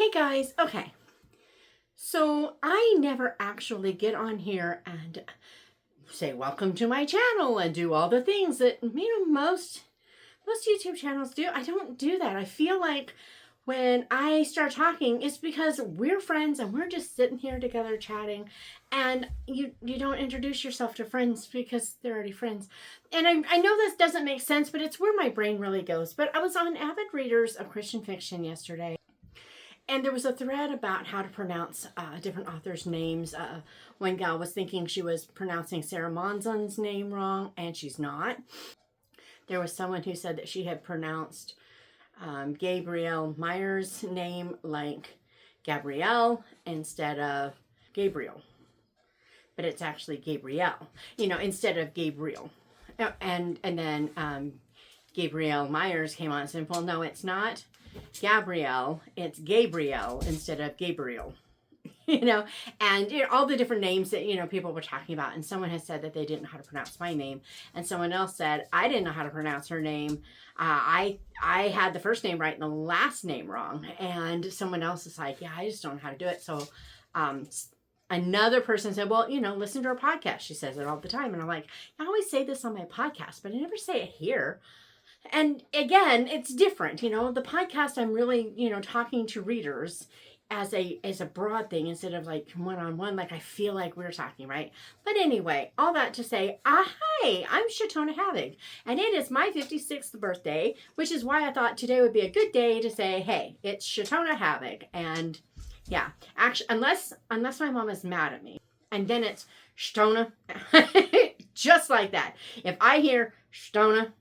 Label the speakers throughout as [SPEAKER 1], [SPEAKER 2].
[SPEAKER 1] Hey guys, okay. So I never actually get on here and say welcome to my channel and do all the things that most YouTube channels do. I don't do that. I feel like when I start talking, it's because we're friends and we're just sitting here together chatting, and you don't introduce yourself to friends because they're already friends. And I know this doesn't make sense, but it's where my brain really goes. But I was on Avid Readers of Christian Fiction yesterday, and there was a thread about how to pronounce different authors' names. One gal was thinking she was pronouncing Sarah Monzon's name wrong, and she's not. There was someone who said that she had pronounced Gabrielle Meyer's name like Gabrielle instead of Gabriel. But it's actually Gabrielle, instead of Gabriel. And then Gabrielle Myers came on and said, well, no, it's not Gabrielle, it's Gabriel instead of Gabriel. And all the different names that people were talking about. And someone has said that they didn't know how to pronounce my name, and someone else said I didn't know how to pronounce her name. I had the first name right and the last name wrong. And someone else is like, yeah, I just don't know how to do it. So another person said, well, listen to her podcast. She says it all the time. And I'm like, I always say this on my podcast, but I never say it here. And again, it's different. The podcast, I'm really, talking to readers as a broad thing instead of like one-on-one, like I feel like we're talking, right? But anyway, all that to say, hi, I'm Shatona Havoc, and it is my 56th birthday, which is why I thought today would be a good day to say, hey, it's Shatona Havoc. And yeah, actually, unless my mom is mad at me, and then it's Shatona, just like that. If I hear Shatona,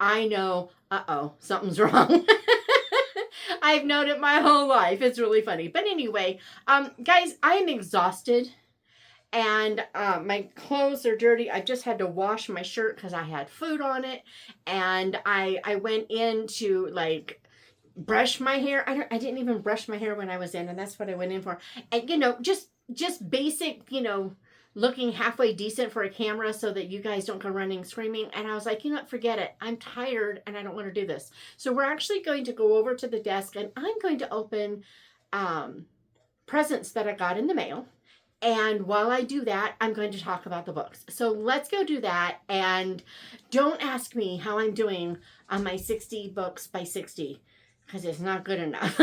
[SPEAKER 1] I know, something's wrong. I've known it my whole life. It's really funny. But anyway, guys, I am exhausted, and my clothes are dirty. I just had to wash my shirt because I had food on it, and I went in to like brush my hair. I didn't even brush my hair when I was in, and that's what I went in for. And just basic, looking halfway decent for a camera so that you guys don't go running screaming. And I was like, forget it. I'm tired and I don't want to do this. So we're actually going to go over to the desk, and I'm going to open presents that I got in the mail. And while I do that, I'm going to talk about the books. So let's go do that. And don't ask me how I'm doing on my 60 books by 60, because it's not good enough.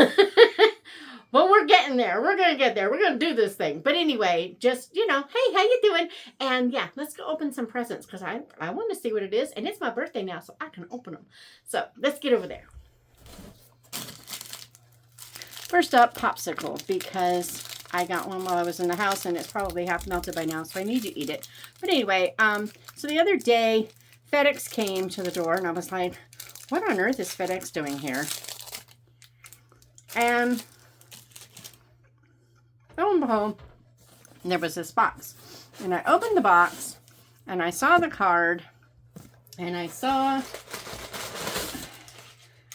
[SPEAKER 1] Well, we're getting there. We're going to get there. We're going to do this thing. But anyway, just, hey, how you doing? And yeah, let's go open some presents because I want to see what it is. And it's my birthday now, so I can open them. So let's get over there. First up, popsicle, because I got one while I was in the house and it's probably half melted by now, so I need to eat it. But anyway, so the other day, FedEx came to the door and I was like, what on earth is FedEx doing here? And lo and behold, there was this box. And I opened the box, and I saw the card, and I saw...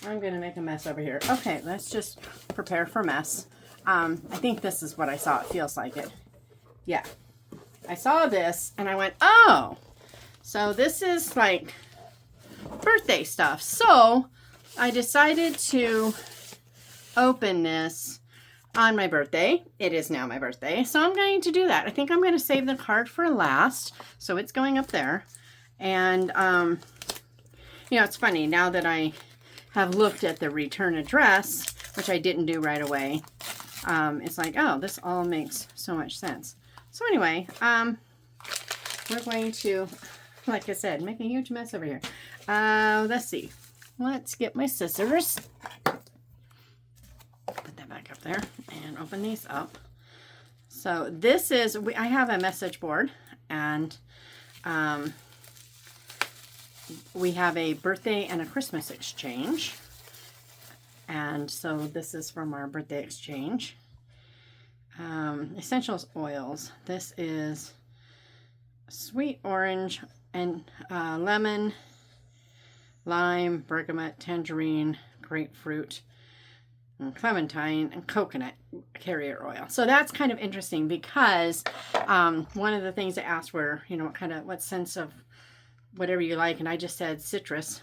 [SPEAKER 1] I'm going to make a mess over here. Okay, let's just prepare for mess. I think this is what I saw. It feels like it. Yeah. I saw this, and I went, oh! So this is, like, birthday stuff. So I decided to open this on my birthday. It is now my birthday, so I'm going to do that. I think I'm going to save the card for last, so it's going up there. And it's funny, now that I have looked at the return address, which I didn't do right away, it's like, oh, this all makes so much sense. So anyway, we're going to, like I said, make a huge mess over here. Let's see. Let's get my scissors. Put that back up there and open these up. So this is, I have a message board, and we have a birthday and a Christmas exchange. And so this is from our birthday exchange. Essentials oils. This is sweet orange and lemon, lime, bergamot, tangerine, grapefruit, and clementine, and coconut carrier oil. So that's kind of interesting because one of the things I asked were, what sense of whatever you like, and I just said citrus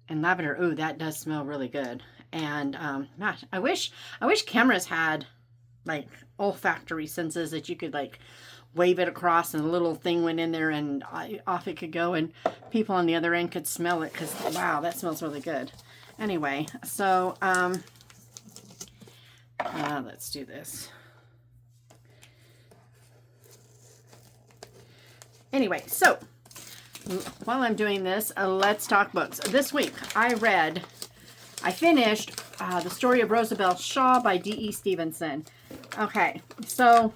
[SPEAKER 1] and lavender. Ooh, that does smell really good. And gosh, I wish cameras had like olfactory senses that you could like wave it across and a little thing went in there and off it could go and people on the other end could smell it, because wow, that smells really good. Anyway, so let's do this. Anyway, so while I'm doing this, let's talk books. This week I finished The Story of Roseabelle Shaw by D.E. Stevenson. Okay, so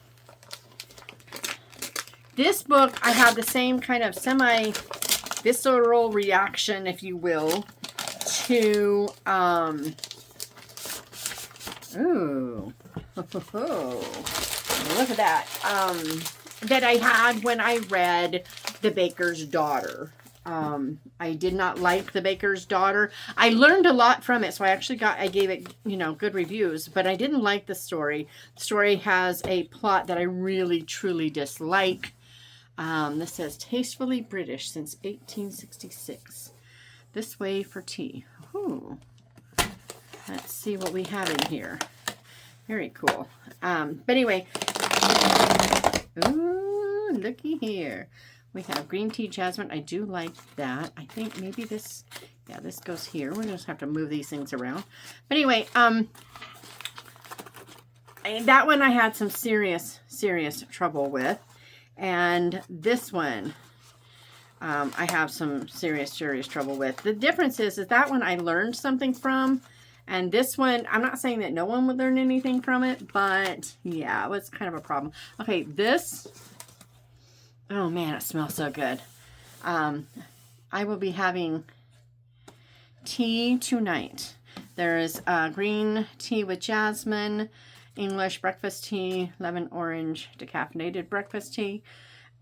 [SPEAKER 1] this book, I have the same kind of semi-visceral reaction, if you will, to, ooh, look at that, that I had when I read The Baker's Daughter. I did not like The Baker's Daughter. I learned a lot from it, so I gave it, good reviews, but I didn't like the story. The story has a plot that I really, truly dislike. This says, tastefully British since 1866. This way for tea. Ooh. Let's see what we have in here. Very cool. But anyway, ooh, looky here. We have green tea jasmine. I do like that. I think maybe this, yeah, this goes here. We're just have to move these things around. But anyway, that one I had some serious trouble with. And this one, I have some serious trouble with. The difference is that one I learned something from. And this one, I'm not saying that no one would learn anything from it, but yeah, it was kind of a problem. Okay, this, oh man, it smells so good. I will be having tea tonight. There's green tea with jasmine, English breakfast tea, lemon orange decaffeinated breakfast tea,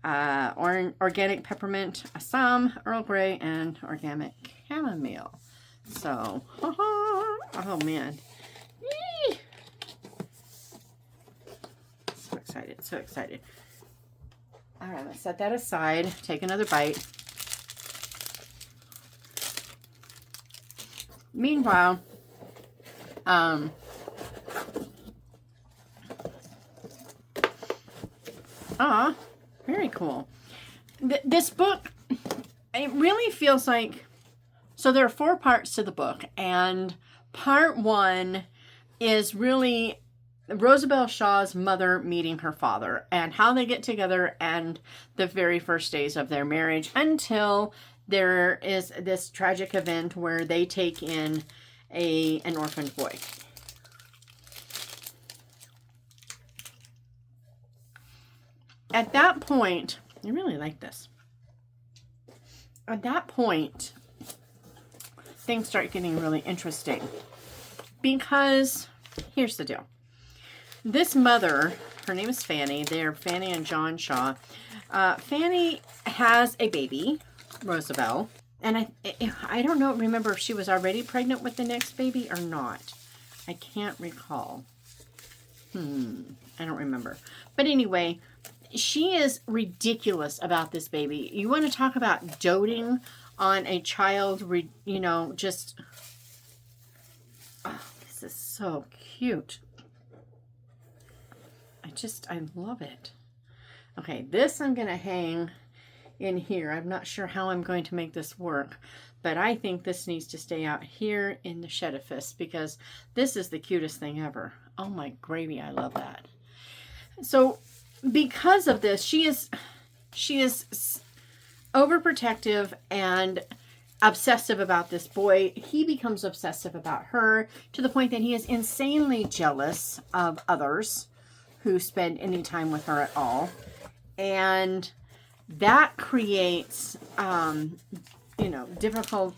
[SPEAKER 1] organic peppermint, Assam, Earl Grey, and organic chamomile. So, oh man. Yee! So excited, so excited. All right, let's set that aside. Take another bite. Meanwhile, very cool. This book, it really feels like, so there are 4 parts to the book, and part 1 is really Roseabelle Shaw's mother meeting her father and how they get together and the very first days of their marriage until there is this tragic event where they take in an orphaned boy. At that point, I really like this. At that point, things start getting really interesting because here's the deal. This mother, her name is Fanny. They're Fanny and John Shaw. Fanny has a baby, Roseabelle, and I don't know, remember if she was already pregnant with the next baby or not. I can't recall. I don't remember. But anyway, she is ridiculous about this baby. You want to talk about doting on a child, just, oh, this is so cute. I love it. Okay, this I'm going to hang in here. I'm not sure how I'm going to make this work, but I think this needs to stay out here in the shedifice because this is the cutest thing ever. Oh my gravy, I love that. So because of this, she is overprotective and obsessive about this boy. He becomes obsessive about her to the point that he is insanely jealous of others who spend any time with her at all. And that creates, difficult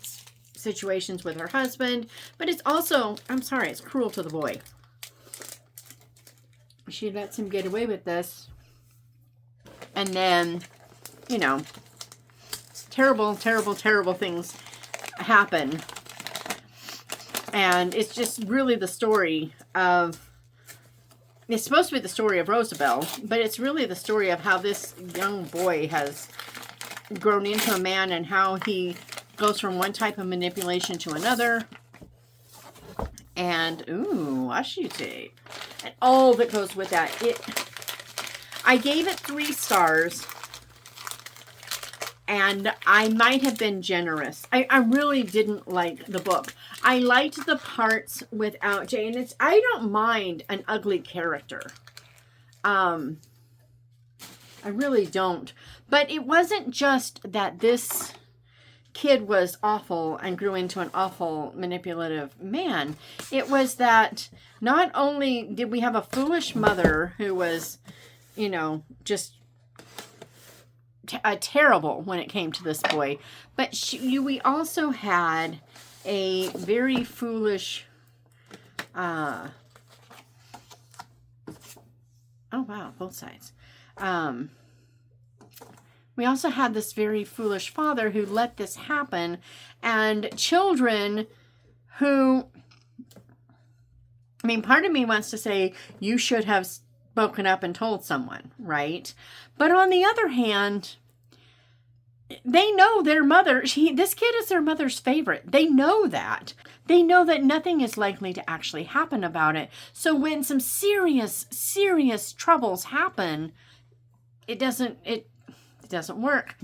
[SPEAKER 1] situations with her husband. But it's also, it's cruel to the boy. She lets him get away with this. And then, terrible things happen. And it's just really the story of, it's supposed to be the story of Roseabelle, but it's really the story of how this young boy has grown into a man and how he goes from one type of manipulation to another. And, ooh, washi tape. And all that goes with that. I gave it 3 stars. And I might have been generous. I really didn't like the book. I liked the parts without Jay. And I don't mind an ugly character. I really don't. But it wasn't just that this kid was awful and grew into an awful manipulative man. It was that not only did we have a foolish mother who was, you know, just terrible when it came to this boy, but we also had a very foolish oh wow, both sides. We also had this very foolish father who let this happen, and children who, I mean, part of me wants to say you should have spoken up and told someone, right? But on the other hand, they know their mother, this kid is their mother's favorite. They know that. They know that nothing is likely to actually happen about it. So when some serious, serious troubles happen, it doesn't work.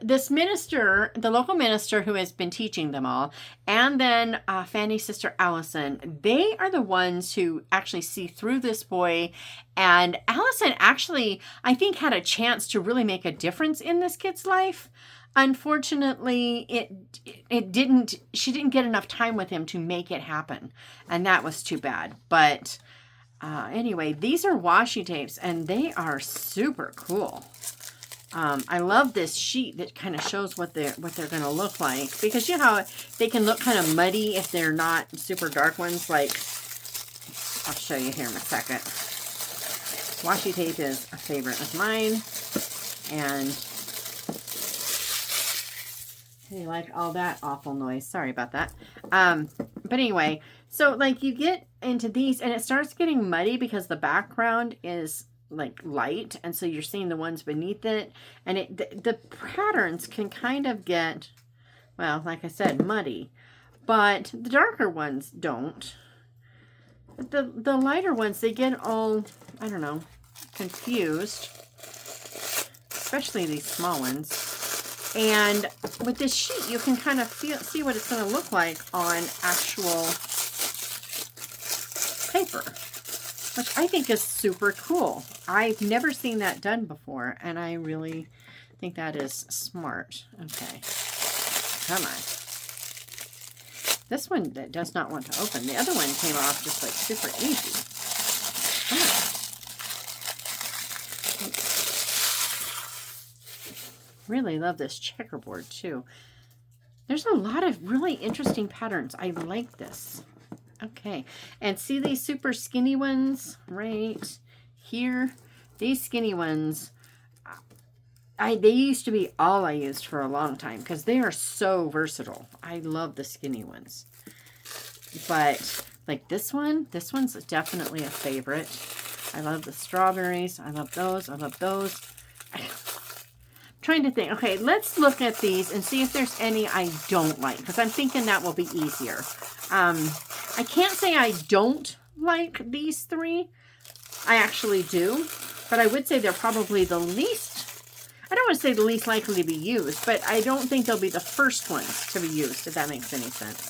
[SPEAKER 1] This minister, the local minister who has been teaching them all, and then Fanny's sister Allison, they are the ones who actually see through this boy. And Allison actually, I think, had a chance to really make a difference in this kid's life. Unfortunately, it didn't. She didn't get enough time with him to make it happen, and that was too bad. But anyway, these are washi tapes, and they are super cool. I love this sheet that kind of shows what they're going to look like, because you know how they can look kind of muddy if they're not super dark ones. Like, I'll show you here in a second. Washi tape is a favorite of mine, and hey, like all that awful noise. Sorry about that. But anyway, so like you get into these, and it starts getting muddy because the background is like light, and so you're seeing the ones beneath it, and the patterns can kind of get, well, like I said, muddy, but the darker ones don't. The lighter ones, they get all, I don't know, confused, especially these small ones. And with this sheet, you can kind of see what it's going to look like on actual paper, which I think is super cool. I've never seen that done before, and I really think that is smart. Okay, come on. This one that does not want to open. The other one came off just like super easy. Come on. Really love this checkerboard too. There's a lot of really interesting patterns. I like this. Okay, and see these super skinny ones right here? These skinny ones, they used to be all I used for a long time because they are so versatile. I love the skinny ones. But like this one's definitely a favorite. I love the strawberries. I love those. I love those. I'm trying to think. Okay, let's look at these and see if there's any I don't like, because I'm thinking that will be easier. I can't say I don't like these 3. I actually do, but I would say they're probably the least, I don't want to say the least likely to be used, but I don't think they'll be the first ones to be used, if that makes any sense.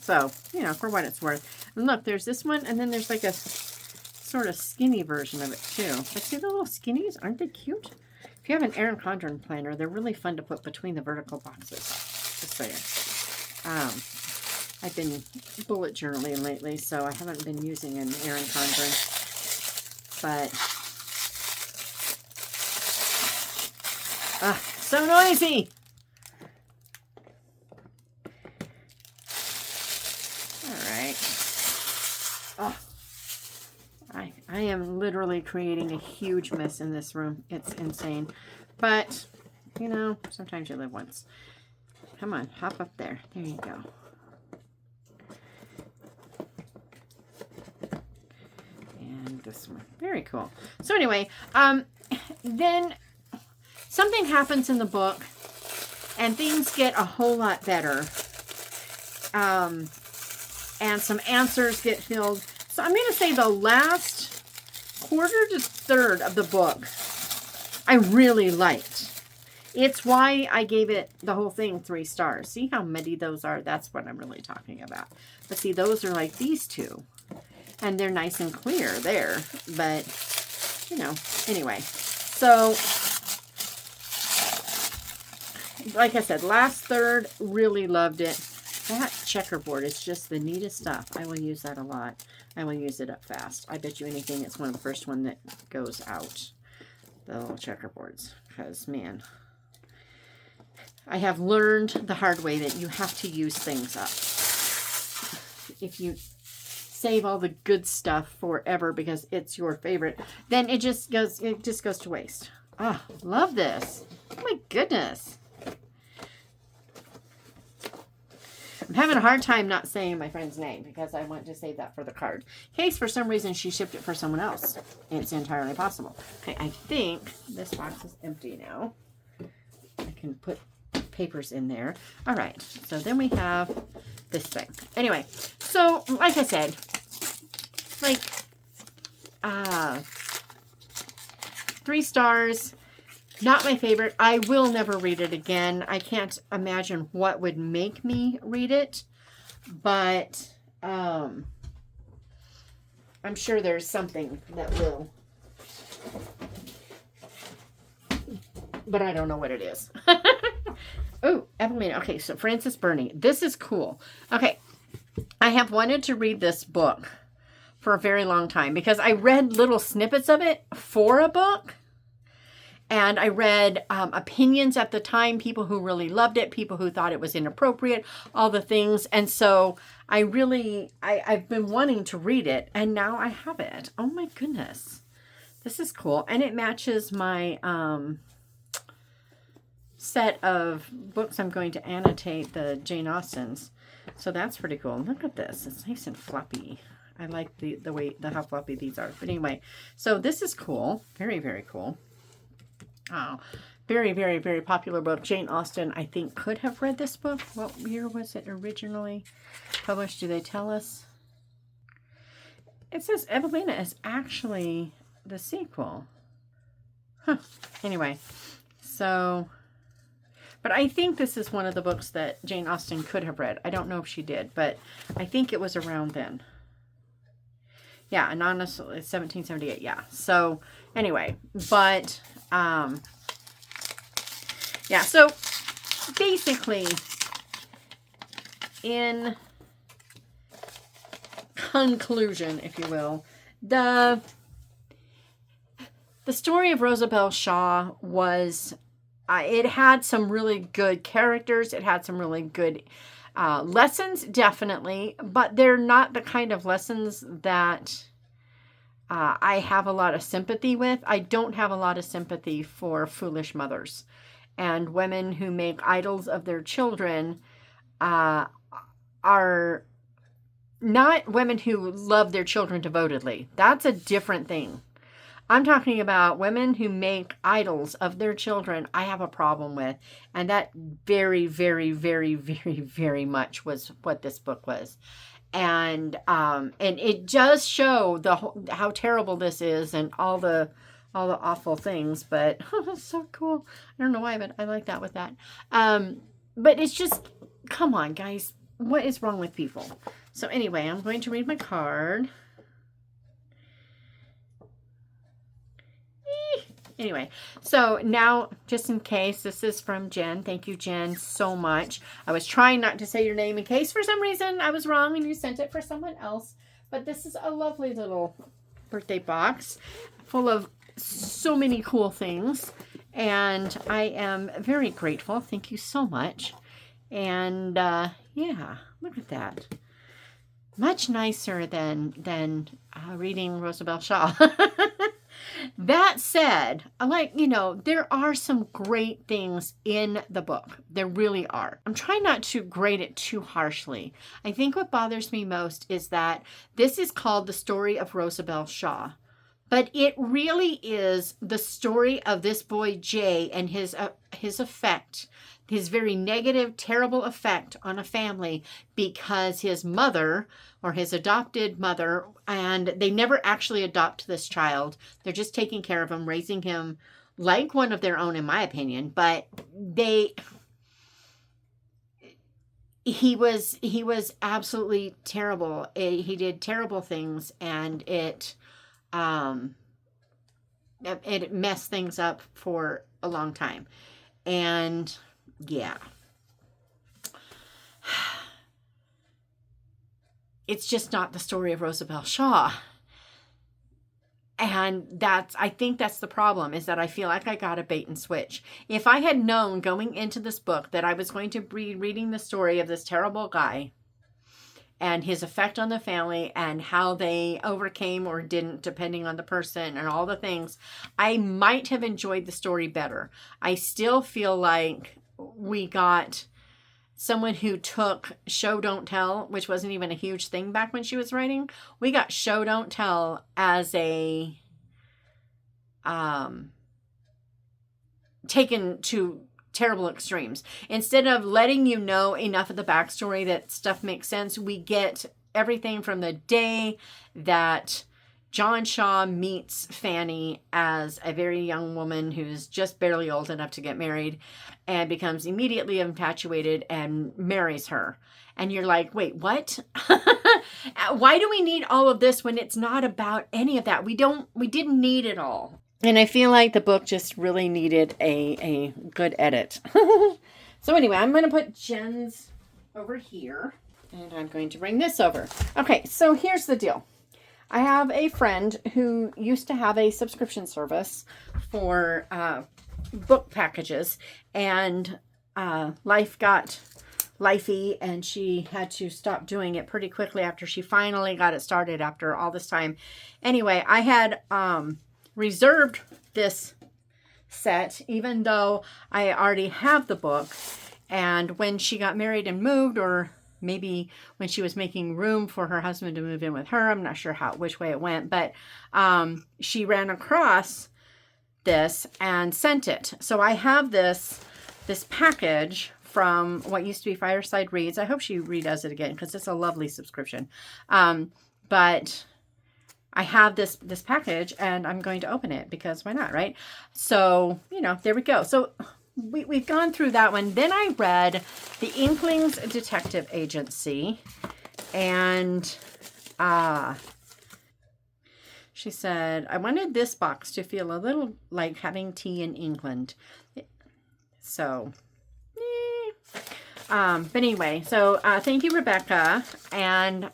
[SPEAKER 1] So, you know, for what it's worth. And look, there's this one, and then there's like a sort of skinny version of it too. But see the little skinnies? Aren't they cute? If you have an Erin Condren planner, they're really fun to put between the vertical boxes. Just saying. I've been bullet journaling lately, so I haven't been using an Erin Condren. But, so noisy! Alright. Oh, I am literally creating a huge mess in this room. It's insane. But, you know, sometimes you live once. Come on, hop up there. There you go. And this one. Very cool. So anyway, then something happens in the book and things get a whole lot better. and some answers get filled. So I'm going to say the last quarter to third of the book I really liked. It's why I gave it, the whole thing, 3 stars. See how many those are? That's what I'm really talking about. But see, those are like these two. And they're nice and clear there. But, you know, anyway. So, like I said, last third, really loved it. That checkerboard is just the neatest stuff. I will use that a lot. I will use it up fast. I bet you anything it's one of the first one that goes out. The little checkerboards. Because, man, I have learned the hard way that you have to use things up. If you save all the good stuff forever because it's your favorite, then it just goes to waste. Ah, love this. Oh my goodness. I'm having a hard time not saying my friend's name because I want to save that for the card. In case for some reason she shipped it for someone else. It's entirely possible. Okay, I think this box is empty now. I can put papers in there. All right, so then we have this thing. Anyway, so like I said, like 3 stars. Not my favorite. I will never read it again. I can't imagine what would make me read it, but I'm sure there's something that will. But I don't know what it is. Oh, Evelina. Okay, so Frances Burney. This is cool. Okay, I have wanted to read this book for a very long time because I read little snippets of it for a book. And I read opinions at the time, people who really loved it, people who thought it was inappropriate, all the things. And so I've been wanting to read it, and now I have it. Oh my goodness. This is cool. And it matches my set of books I'm going to annotate, the Jane Austens. So that's pretty cool. Look at this. It's nice and floppy. I like the way, how floppy these are. But anyway, so this is cool. Very, very cool. Oh, very, very, very popular book. Jane Austen, I think, could have read this book. What year was it originally published? Do they tell us? It says Evelina is actually the sequel. Huh. Anyway, so, but I think this is one of the books that Jane Austen could have read. I don't know if she did, but I think it was around then. Yeah, Anonymous, 1778, yeah. So, anyway, but, yeah, so, basically, in conclusion, if you will, the Story of Roseabelle Shaw was, it had some really good characters, it had some really good lessons, definitely, but they're not the kind of lessons that I have a lot of sympathy with. I don't have a lot of sympathy for foolish mothers and women who make idols of their children. Are not women who love their children devotedly. That's a different thing. I'm talking about women who make idols of their children. I have a problem with, and that very, very, very, very, very much was what this book was. And it does show how terrible this is and all the awful things. But it's so cool. I don't know why, but I like that with that. But it's just, come on, guys, what is wrong with people? So anyway, I'm going to read my card. Anyway, so now, just in case, this is from Jen. Thank you, Jen, so much. I was trying not to say your name in case for some reason I was wrong and you sent it for someone else. But this is a lovely little birthday box full of so many cool things. And I am very grateful. Thank you so much. And, yeah, look at that. Much nicer than reading Roseabelle Shaw. That said, there are some great things in the book. There really are. I'm trying not to grade it too harshly. I think what bothers me most is that this is called The Story of Roseabelle Shaw. But it really is the story of this boy, Jay, and his effect his very negative, terrible effect on a family because his mother or his adopted mother, and they never actually adopt this child. They're just taking care of him, raising him like one of their own, in my opinion. But he was absolutely terrible. He did terrible things, and it messed things up for a long time. And yeah, it's just not the story of Roseabelle Shaw. And I think that's the problem, is that I feel like I got a bait and switch. If I had known going into this book that I was going to be reading the story of this terrible guy and his effect on the family and how they overcame or didn't, depending on the person and all the things, I might have enjoyed the story better. I still feel like we got someone who took show don't tell, which wasn't even a huge thing back when she was writing. We got show don't tell as a taken to terrible extremes. Instead of letting you know enough of the backstory that stuff makes sense, we get everything from the day that John Shaw meets Fanny as a very young woman who's just barely old enough to get married and becomes immediately infatuated and marries her. And you're like, wait, what? Why do we need all of this when it's not about any of that? We didn't need it all. And I feel like the book just really needed a good edit. So anyway, I'm going to put Jenn's over here, and I'm going to bring this over. Okay, so here's the deal. I have a friend who used to have a subscription service for book packages, and life got lifey, and she had to stop doing it pretty quickly after she finally got it started after all this time. Anyway, I had reserved this set, even though I already have the book. And when she got married and moved, or maybe when she was making room for her husband to move in with her, I'm not sure which way it went, but she ran across this and sent it. So I have this package from what used to be Fireside Reads. I hope she redoes it again because it's a lovely subscription. But I have this package, and I'm going to open it because why not, right? So, there we go. So we've gone through that one. Then I read the Inklings Detective Agency, and she said, I wanted this box to feel a little like having tea in England. So, but anyway, so thank you, Rebekah, and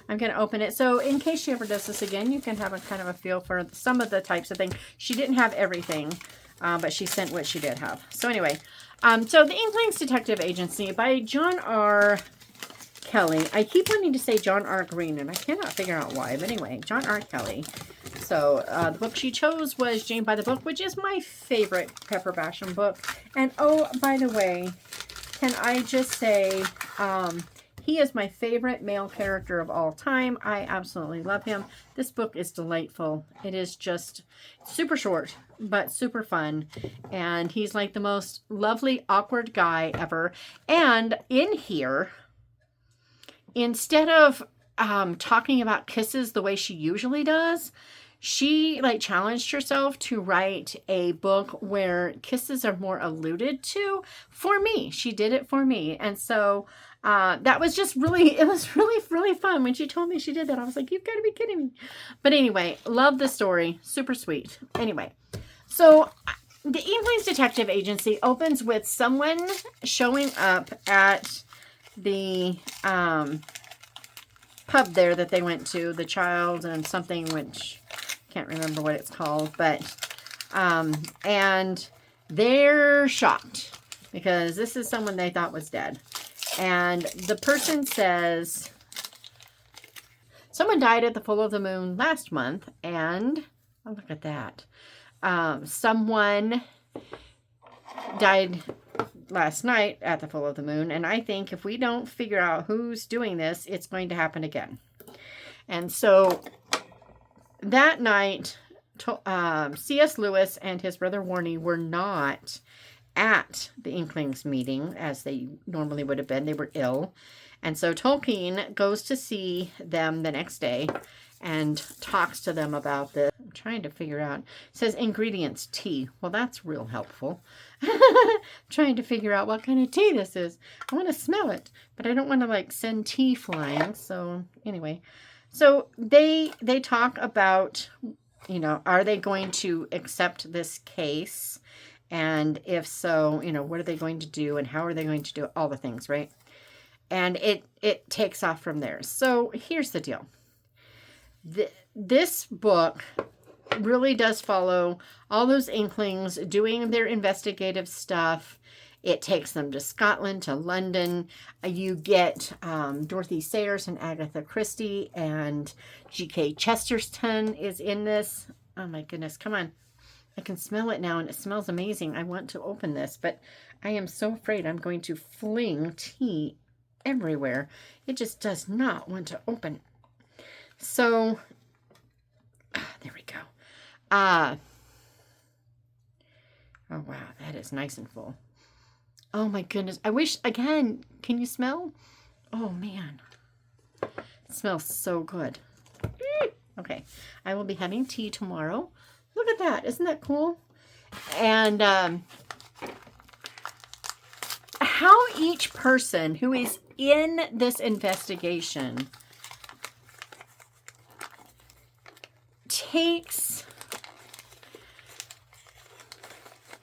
[SPEAKER 1] I'm going to open it. So in case she ever does this again, you can have a kind of a feel for some of the types of things. She didn't have everything, but she sent what she did have. So anyway, so the Inklings Detective Agency by John R. Kelly. I keep wanting to say John R. Green, and I cannot figure out why. But anyway, John R. Kelly. So the book she chose was Jane by the Book, which is my favorite Pepper Basham book. And oh, by the way, can I just say, he is my favorite male character of all time. I absolutely love him. This book is delightful. It is just super short, but super fun. And he's like the most lovely, awkward guy ever. And in here, instead of talking about kisses the way she usually does, she challenged herself to write a book where kisses are more alluded to for me. She did it for me. And so that was just really, it was really, really fun. When she told me she did that, I was like, you've got to be kidding me. But anyway, love the story. Super sweet. Anyway, so the Inklings Detective Agency opens with someone showing up at the pub there that they went to, the Child and something, which can't remember what it's called, but and they're shocked because this is someone they thought was dead. And the person says, someone died at the full of the moon last month, and oh, look at that. Someone died last night at the full of the moon, and I think if we don't figure out who's doing this, it's going to happen again. And so that night, C.S. Lewis and his brother Warnie were not at the Inklings meeting, as they normally would have been. They were ill. And so Tolkien goes to see them the next day and talks to them about this. I'm trying to figure out. It says ingredients, tea. Well, that's real helpful. Trying to figure out what kind of tea this is. I want to smell it, but I don't want to like send tea flying. So anyway, so they talk about, you know, are they going to accept this case? And if so, you know, what are they going to do and how are they going to do it? All the things, right? And it takes off from there. So here's the deal. This book really does follow all those Inklings doing their investigative stuff. It takes them to Scotland, to London. You get Dorothy Sayers and Agatha Christie, and G.K. Chesterton is in this. Oh my goodness, come on. I can smell it now, and it smells amazing. I want to open this, but I am so afraid I'm going to fling tea everywhere. It just does not want to open. So, there we go. Oh, wow, that is nice and full. Oh, my goodness. I wish, again, can you smell? Oh, man. It smells so good. Okay, I will be having tea tomorrow. Look at that. Isn't that cool? And how each person who is in this investigation takes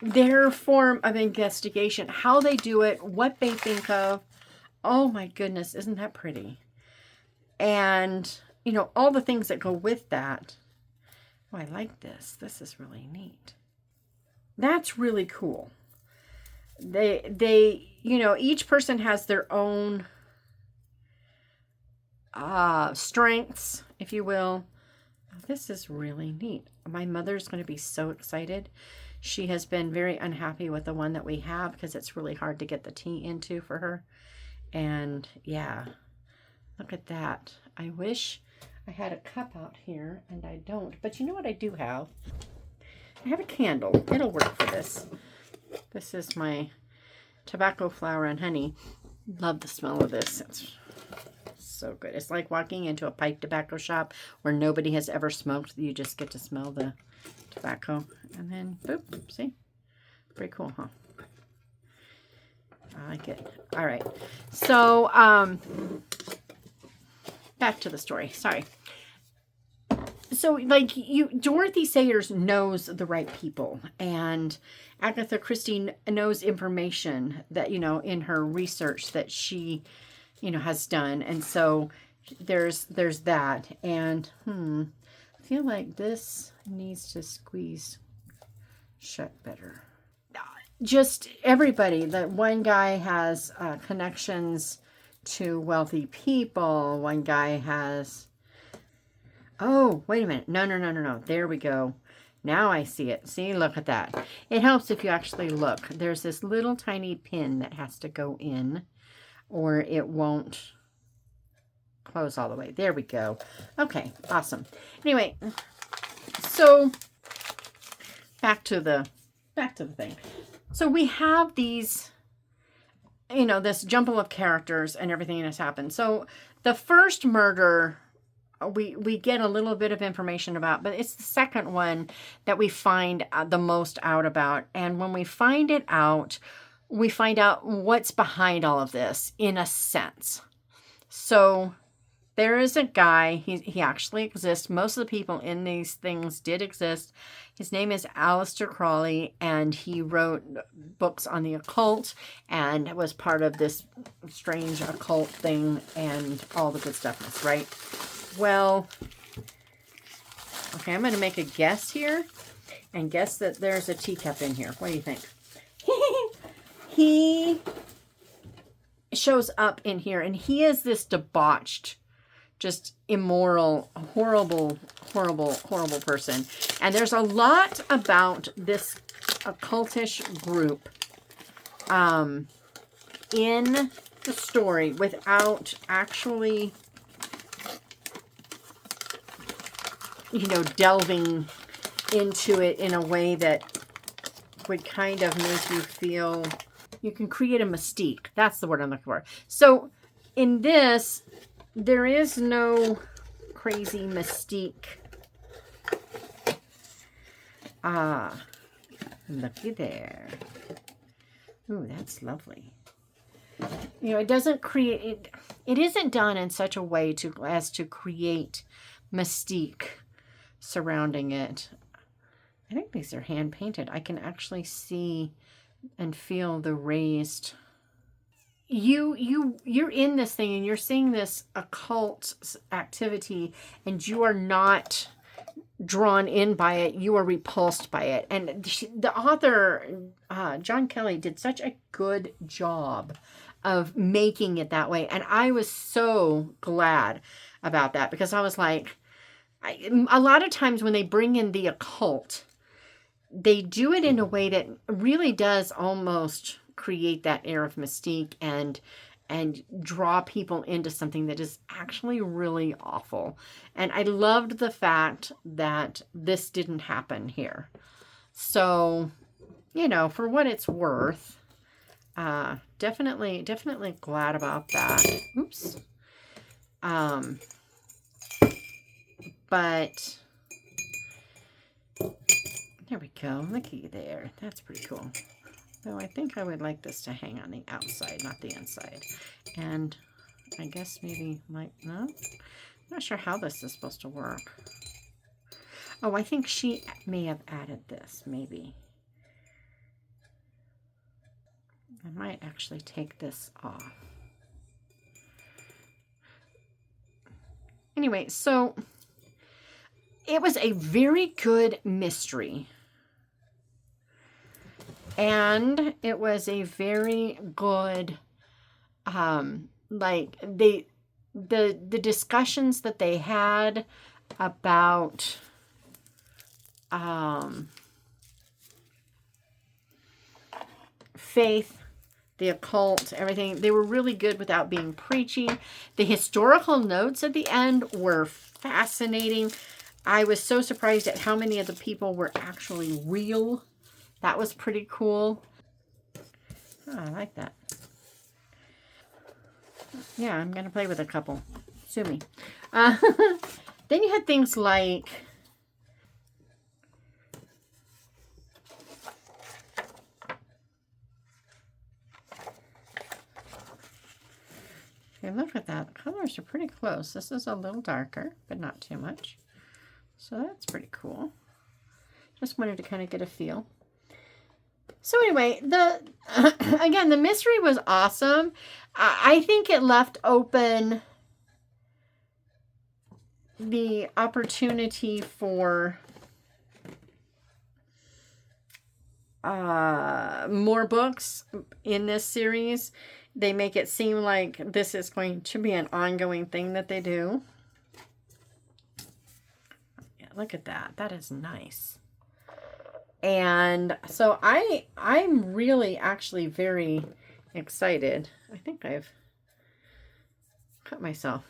[SPEAKER 1] their form of investigation, how they do it, what they think of. Oh my goodness, isn't that pretty? And, you know, all the things that go with that. Oh, I like this. This is really neat. That's really cool. They, you know, each person has their own strengths, if you will. This is really neat. My mother's going to be so excited. She has been very unhappy with the one that we have because it's really hard to get the tea into for her. And yeah, look at that. I wish I had a cup out here, and I don't. But you know what I do have? I have a candle. It'll work for this. This is my tobacco flower and honey. Love the smell of this. It's so good. It's like walking into a pipe tobacco shop where nobody has ever smoked. You just get to smell the tobacco. And then, boop, see? Pretty cool, huh? I like it. All right. So, back to the story. Sorry. So, like, Dorothy Sayers knows the right people, and Agatha Christie knows information that, you know, in her research that she, you know, has done. And so there's that. And, I feel like this needs to squeeze shut better. Just everybody. That one guy has connections to wealthy people. One guy has... Oh, wait a minute. No. There we go. Now I see it. See, look at that. It helps if you actually look. There's this little tiny pin that has to go in, or it won't close all the way. There we go. Okay, awesome. Anyway, so back to the thing. So we have these, you know, this jumble of characters and everything that has happened. So the first murder we get a little bit of information about, but it's the second one that we find the most out about. And when we find it out, we find out what's behind all of this, in a sense. So there is a guy, he actually exists. Most of the people in these things did exist. His name is Aleister Crowley, and he wrote books on the occult and was part of this strange occult thing and all the good stuff, right? Well, okay, I'm going to make a guess here and guess that there's a teacup in here. What do you think? He shows up in here, and he is this debauched, just immoral, horrible person. And there's a lot about this occultish group in the story without actually, you know, delving into it in a way that would kind of make you feel, you can create a mystique. That's the word I'm looking for. So in this, there is no crazy mystique. Looky there. Ooh, that's lovely. You know, it doesn't create, it isn't done in such a way as to create mystique surrounding it. I think these are hand painted. I can actually see and feel the raised. You're in this thing and you're seeing this occult activity, and you are not drawn in by it. You are repulsed by it. And the author, John Kelly, did such a good job of making it that way. And I was so glad about that, because I was like, a lot of times when they bring in the occult, they do it in a way that really does almost create that air of mystique and draw people into something that is actually really awful. And I loved the fact that this didn't happen here. So, you know, for what it's worth, definitely glad about that. Oops. But there we go. Looky there. That's pretty cool. Though I think I would like this to hang on the outside, not the inside. And I guess maybe no? I'm not sure how this is supposed to work. Oh, I think she may have added this, maybe. I might actually take this off. Anyway, so it was a very good mystery. And it was a very good, like the discussions that they had about, faith, the occult, everything. They were really good without being preachy. The historical notes at the end were fascinating. I was so surprised at how many of the people were actually real. That was pretty cool. Oh, I like that. Yeah, I'm going to play with a couple. Sue me. Then you had things like okay, look at that. The colors are pretty close. This is a little darker, but not too much. So that's pretty cool. Just wanted to kind of get a feel. So anyway, again, the mystery was awesome. I think it left open the opportunity for more books in this series. They make it seem like this is going to be an ongoing thing that they do. Yeah, look at that. That is nice. And so I'm really actually very excited. I think I've cut myself.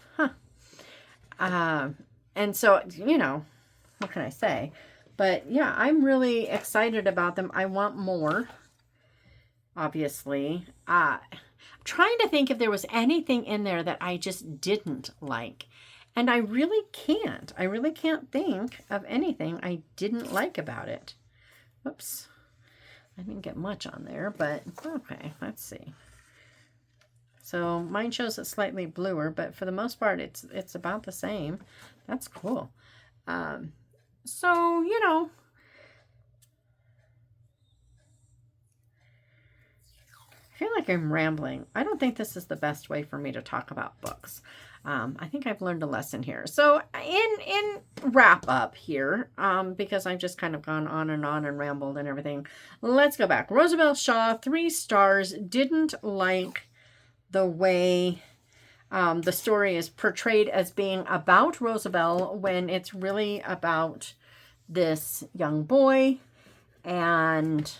[SPEAKER 1] And so, you know, what can I say? But yeah, I'm really excited about them. I want more, obviously. I'm trying to think if there was anything in there that I just didn't like. And I really can't. I really can't think of anything I didn't like about it. Whoops. I didn't get much on there, but okay, let's see. So mine shows it slightly bluer, but for the most part, it's about the same. That's cool. So, you know, I feel like I'm rambling. I don't think this is the best way for me to talk about books. I think I've learned a lesson here. So in wrap up here, because I've just kind of gone on and rambled and everything, let's go back. Roseabelle Shaw, 3 stars. Didn't like the way the story is portrayed as being about Roseabelle when it's really about this young boy. And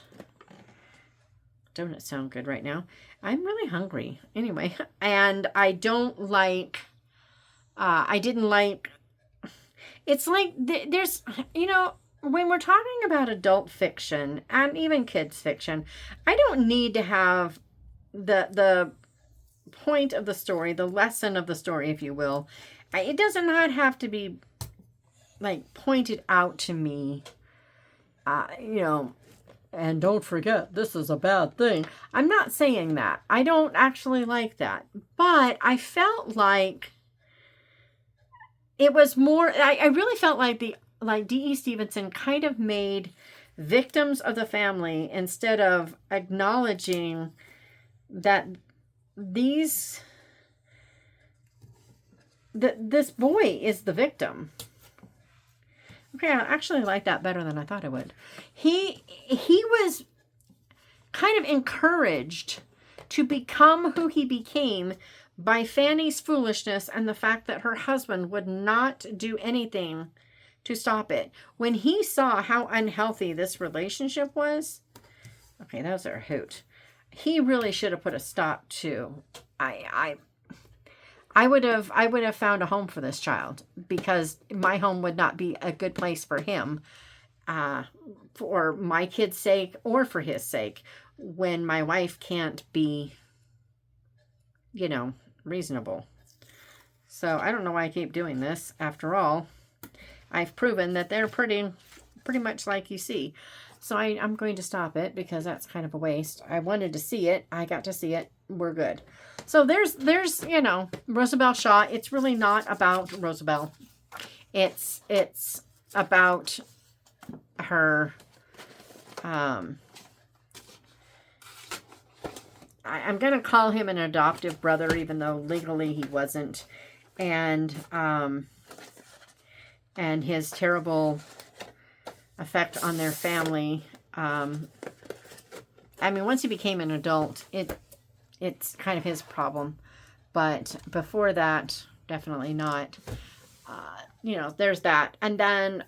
[SPEAKER 1] don't it sound good right now? I'm really hungry. Anyway, and I don't like, I didn't like, it's like there's, you know, when we're talking about adult fiction and even kids fiction, I don't need to have the point of the story, the lesson of the story, if you will. It does not have to be like pointed out to me, and don't forget, this is a bad thing. I'm not saying that. I don't actually like that. But I felt like it was more, I really felt like D.E. Stevenson kind of made victims of the family instead of acknowledging that this boy is the victim. Okay, I actually like that better than I thought I would. He was kind of encouraged to become who he became by Fanny's foolishness and the fact that her husband would not do anything to stop it. When he saw how unhealthy this relationship was, okay, those are a hoot. He really should have put a stop to. I would have found a home for this child, because my home would not be a good place for him, for my kid's sake or for his sake, when my wife can't be, reasonable. So I don't know why I keep doing this. After all, I've proven that they're pretty much like you see. So I'm going to stop it, because that's kind of a waste. I wanted to see it. I got to see it. We're good. So there's Roseabelle Shaw. It's really not about Roseabelle. It's about her. I'm going to call him an adoptive brother, even though legally he wasn't, and his terrible effect on their family. Once he became an adult, it's kind of his problem, but before that, definitely not. There's that. And then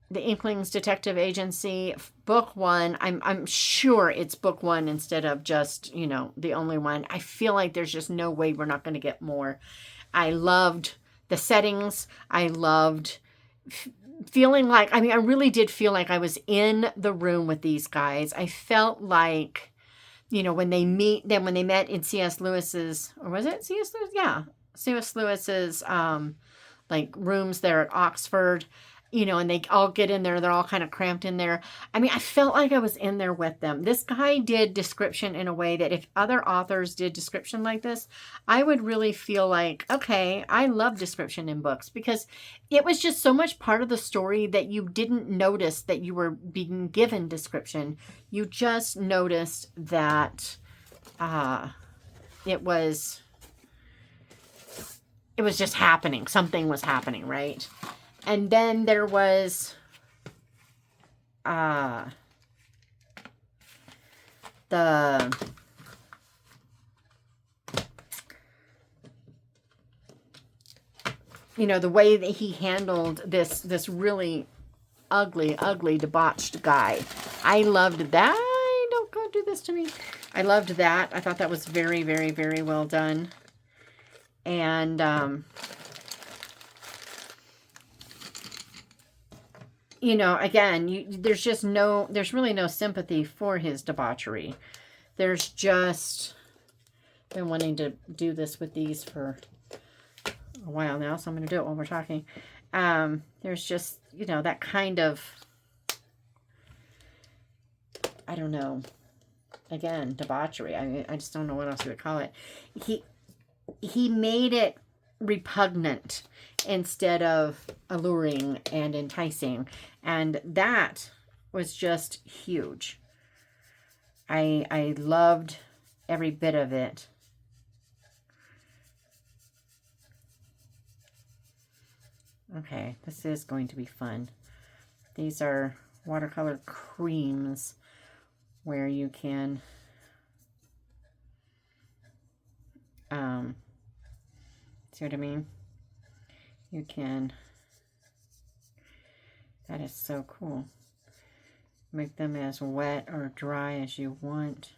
[SPEAKER 1] the Inklings Detective Agency, book 1. I'm sure it's book 1 instead of just, the only one. I feel like there's just no way we're not going to get more. I loved the settings. I loved feeling like, I really did feel like I was in the room with these guys. I felt like, when they met in C.S. Lewis's, or was it C.S. Lewis? Yeah. C.S. Lewis's, rooms there at Oxford, and they all get in there. They're all kind of cramped in there. I felt like I was in there with them. This guy did description in a way that if other authors did description like this, I would really feel like, okay, I love description in books, because it was just so much part of the story that you didn't notice that you were being given description. You just noticed that it was just happening. Something was happening, right? And then there was the way that he handled this really ugly, debauched guy. I loved that. Don't go do this to me. I loved that. I thought that was very, very, very well done. And again, there's really no sympathy for his debauchery. There's just, been wanting to do this with these for a while now, so I'm going to do it while we're talking. There's just, that kind of, I don't know, again, debauchery. I just don't know what else you would call it. He made it repugnant instead of alluring and enticing, and that was just huge. I loved every bit of it. Okay, this is going to be fun. These are watercolor creams where you can see what I mean? You can, that is so cool. Make them as wet or dry as you want.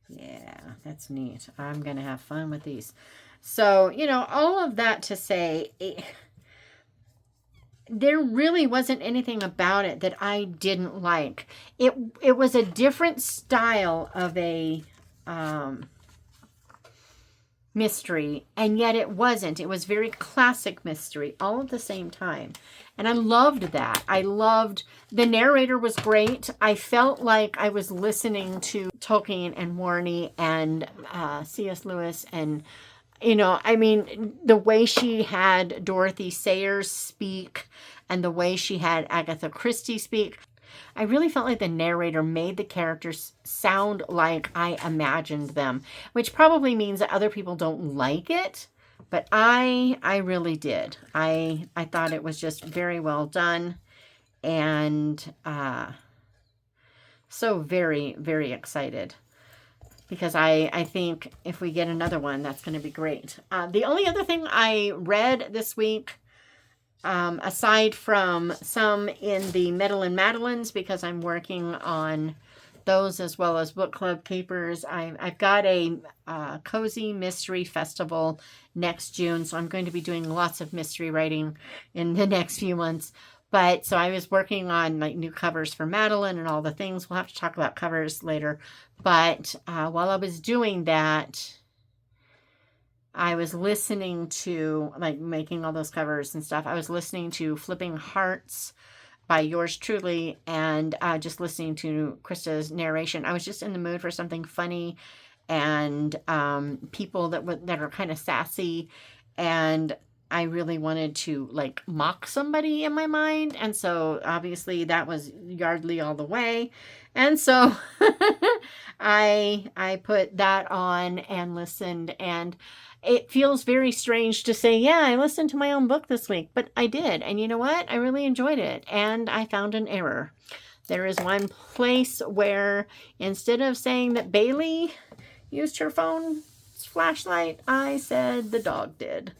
[SPEAKER 1] Yeah, that's neat. I'm going to have fun with these. So, all of that to say, there really wasn't anything about it that I didn't like. It was a different style of a mystery, and yet it wasn't. It was very classic mystery all at the same time. And I loved that. I loved, the narrator was great. I felt like I was listening to Tolkien and Warney and C.S. Lewis, and I mean, the way she had Dorothy Sayers speak and the way she had Agatha Christie speak, I really felt like the narrator made the characters sound like I imagined them, which probably means that other people don't like it, but I really did. I thought it was just very well done, and so very, very excited, because I think if we get another one, that's going to be great. The only other thing I read this week, aside from some in the Metal and Madeleines, because I'm working on those as well as book club capers, I've got a cozy mystery festival next June, so I'm going to be doing lots of mystery writing in the next few months. But so I was working on like new covers for Madeline and all the things. We'll have to talk about covers later. But while I was doing that, I was listening to, like, making all those covers and stuff. I was listening to Flipping Hearts by yours truly, and just listening to Krista's narration. I was just in the mood for something funny and people that are kind of sassy, and I really wanted to like mock somebody in my mind. And so obviously that was Yardley all the way. And so I put that on and listened, and it feels very strange to say, yeah, I listened to my own book this week, but I did. And you know what? I really enjoyed it. And I found an error. There is one place where instead of saying that Bailey used her phone's flashlight, I said the dog did.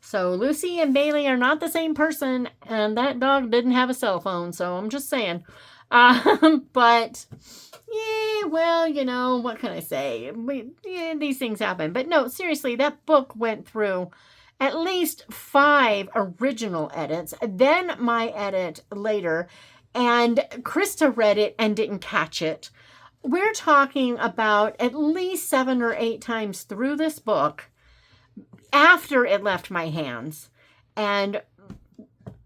[SPEAKER 1] So Lucy and Bailey are not the same person, and that dog didn't have a cell phone, so I'm just saying. But, yeah, well, what can I say? These things happen. But no, seriously, that book went through at least 5 original edits, then my edit later, and Krista read it and didn't catch it. We're talking about at least 7 or 8 times through this book after it left my hands, and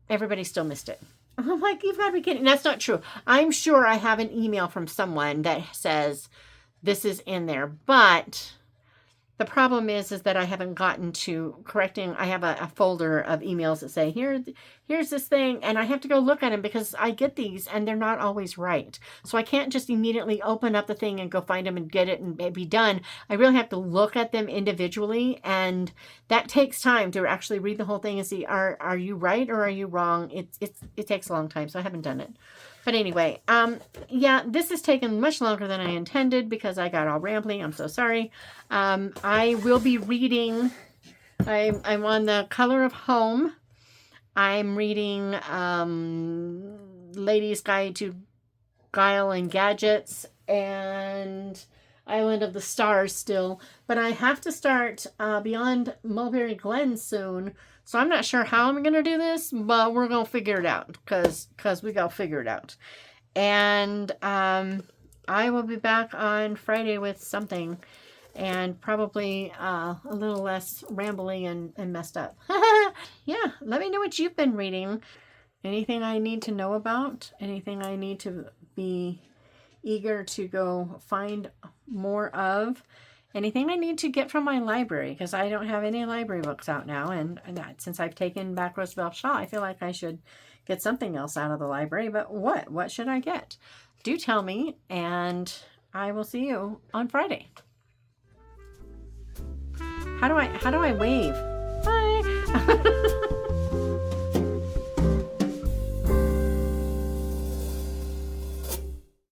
[SPEAKER 1] everybody still missed it. I'm like, you've got to be kidding. That's not true. I'm sure I have an email from someone that says this is in there, but the problem is that I haven't gotten to correcting. I have a folder of emails that say, here's this thing, and I have to go look at them because I get these and they're not always right. So I can't just immediately open up the thing and go find them and get it and be done. I really have to look at them individually, and that takes time to actually read the whole thing and see, are you right or are you wrong? It takes a long time, so I haven't done it. But anyway, yeah, this has taken much longer than I intended because I got all rambling. I'm so sorry. I will be reading, I'm on the Color of Home. I'm reading Lady's Guide to Guile and Gadgets and Island of the Stars still. But I have to start Beyond Mulberry Glen soon. So I'm not sure how I'm going to do this, but we're going to figure it out because we got to figure it out. And I will be back on Friday with something, and probably a little less rambly and messed up. Yeah, let me know what you've been reading. Anything I need to know about? Anything I need to be eager to go find more of? Anything I need to get from my library, because I don't have any library books out now, and that, since I've taken back Roseabelle Shaw, I feel like I should get something else out of the library. But what should I get? Do tell me, and I will see you on Friday. How do I wave? Bye.